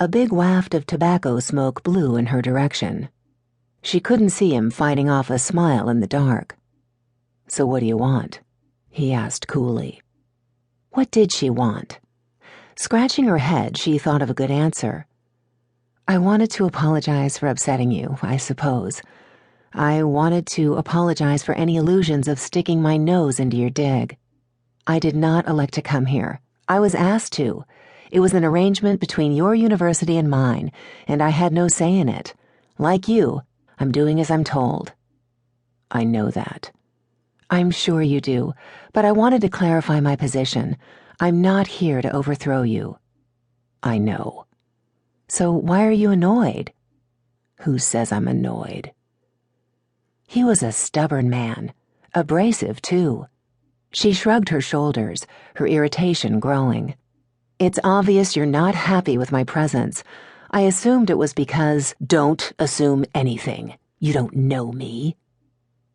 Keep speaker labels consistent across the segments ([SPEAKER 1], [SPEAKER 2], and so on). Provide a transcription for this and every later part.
[SPEAKER 1] A big waft of tobacco smoke blew in her direction. She couldn't see him fighting off a smile in the dark. "So what do you want?" he asked coolly. What did she want? Scratching her head, she thought of a good answer. "I wanted to apologize for upsetting you, I suppose. I wanted to apologize for any illusions of sticking my nose into your dig. I did not elect to come here. I was asked to. It was an arrangement between your university and mine, and I had no say in it. Like you, I'm doing as I'm told." "I know that." "I'm sure you do, but I wanted to clarify my position. I'm not here to overthrow you." "I know." "So why are you annoyed?" "Who says I'm annoyed?" He was a stubborn man, abrasive too. She shrugged her shoulders, her irritation growing. "It's obvious you're not happy with my presence. I assumed it was because—" "Don't assume anything. You don't know me."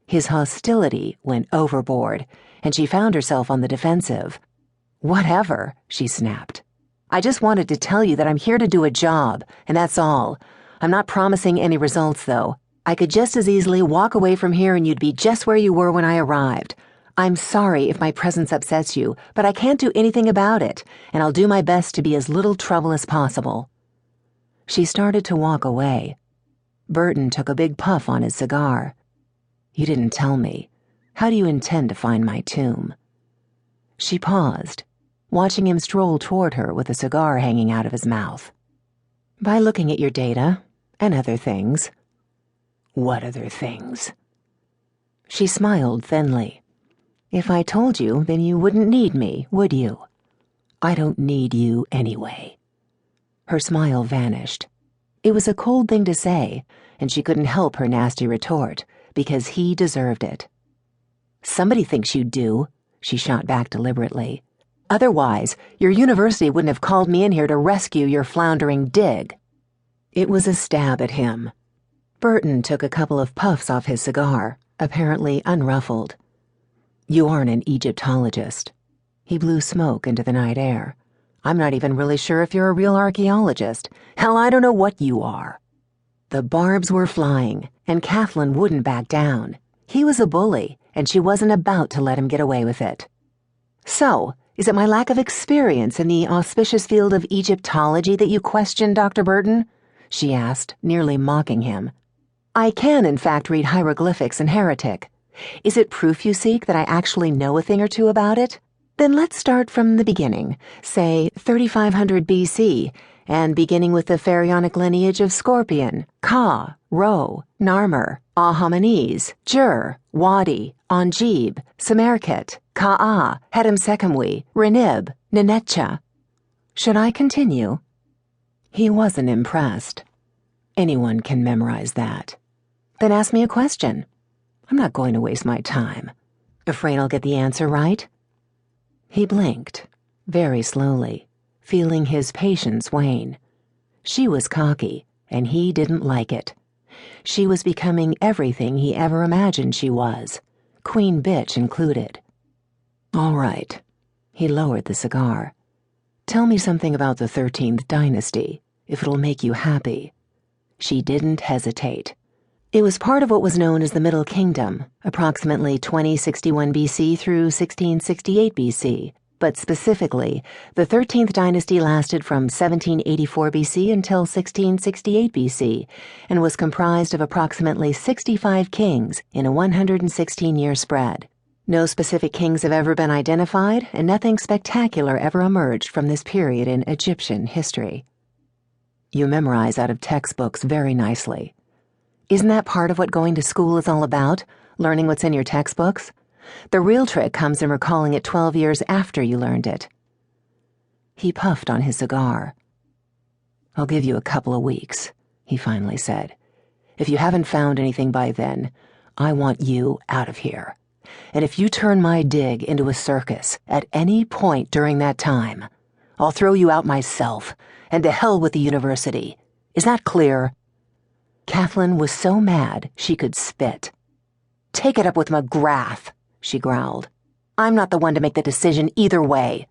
[SPEAKER 1] His hostility went overboard, and she found herself on the defensive. "Whatever," she snapped. "I just wanted to tell you that I'm here to do a job, and that's all. I'm not promising any results, though. I could just as easily walk away from here and you'd be just where you were when I arrived. I'm sorry if my presence upsets you, but I can't do anything about it, and I'll do my best to be as little trouble as possible." She started to walk away. Burton took a big puff on his cigar. "You didn't tell me. How do you intend to find my tomb?" She paused, watching him stroll toward her with a cigar hanging out of his mouth. "By looking at your data, and other things." "What other things?" She smiled thinly. "If I told you, then you wouldn't need me, would you?" "I don't need you anyway." Her smile vanished. It was a cold thing to say, and she couldn't help her nasty retort, because he deserved it. "Somebody thinks you do," she shot back deliberately. "Otherwise, your university wouldn't have called me in here to rescue your floundering dig." It was a stab at him. Burton took a couple of puffs off his cigar, apparently unruffled. "You aren't an Egyptologist." He blew smoke into the night air. "I'm not even really sure if you're a real archaeologist. Hell, I don't know what you are." The barbs were flying, and Kathlyn wouldn't back down. He was a bully, and she wasn't about to let him get away with it. "So, is it my lack of experience in the auspicious field of Egyptology that you question, Dr. Burton?" she asked, nearly mocking him. "I can, in fact, read hieroglyphics in Heretic. Is it proof you seek that I actually know a thing or two about it? Then let's start from the beginning, say 3500 BC, and beginning with the pharaonic lineage of Scorpion, Ka, Ro, Narmer, Ahamenes, Jur, Wadi, Anjib, Samarkand, Ka'a, Hadamsekemwi, Renib, Ninetcha. Should I continue?" He wasn't impressed. "Anyone can memorize that." "Then ask me a question." "I'm not going to waste my time. Afraid I'll get the answer right?" He blinked, very slowly, feeling his patience wane. She was cocky, and he didn't like it. She was becoming everything he ever imagined she was, queen bitch included. "All right." He lowered the cigar. "Tell me something about the 13th dynasty, if it'll make you happy." She didn't hesitate. It was part of what was known as the Middle Kingdom, approximately 2061 BC through 1668 BC, but specifically, the 13th dynasty lasted from 1784 BC until 1668 BC, and was comprised of approximately 65 kings in a 116-year spread. No specific kings have ever been identified, and nothing spectacular ever emerged from this period in Egyptian history. You memorize out of textbooks very nicely. Isn't that part of what going to school is all about, learning what's in your textbooks? The real trick comes in recalling it 12 years after you learned it. He puffed on his cigar. "I'll give you a couple of weeks," he finally said. "If you haven't found anything by then, I want you out of here. And if you turn my dig into a circus at any point during that time, I'll throw you out myself, and to hell with the university. Is that clear?" Kathlyn was so mad she could spit. "Take it up with McGrath," she growled. "I'm not the one to make the decision either way.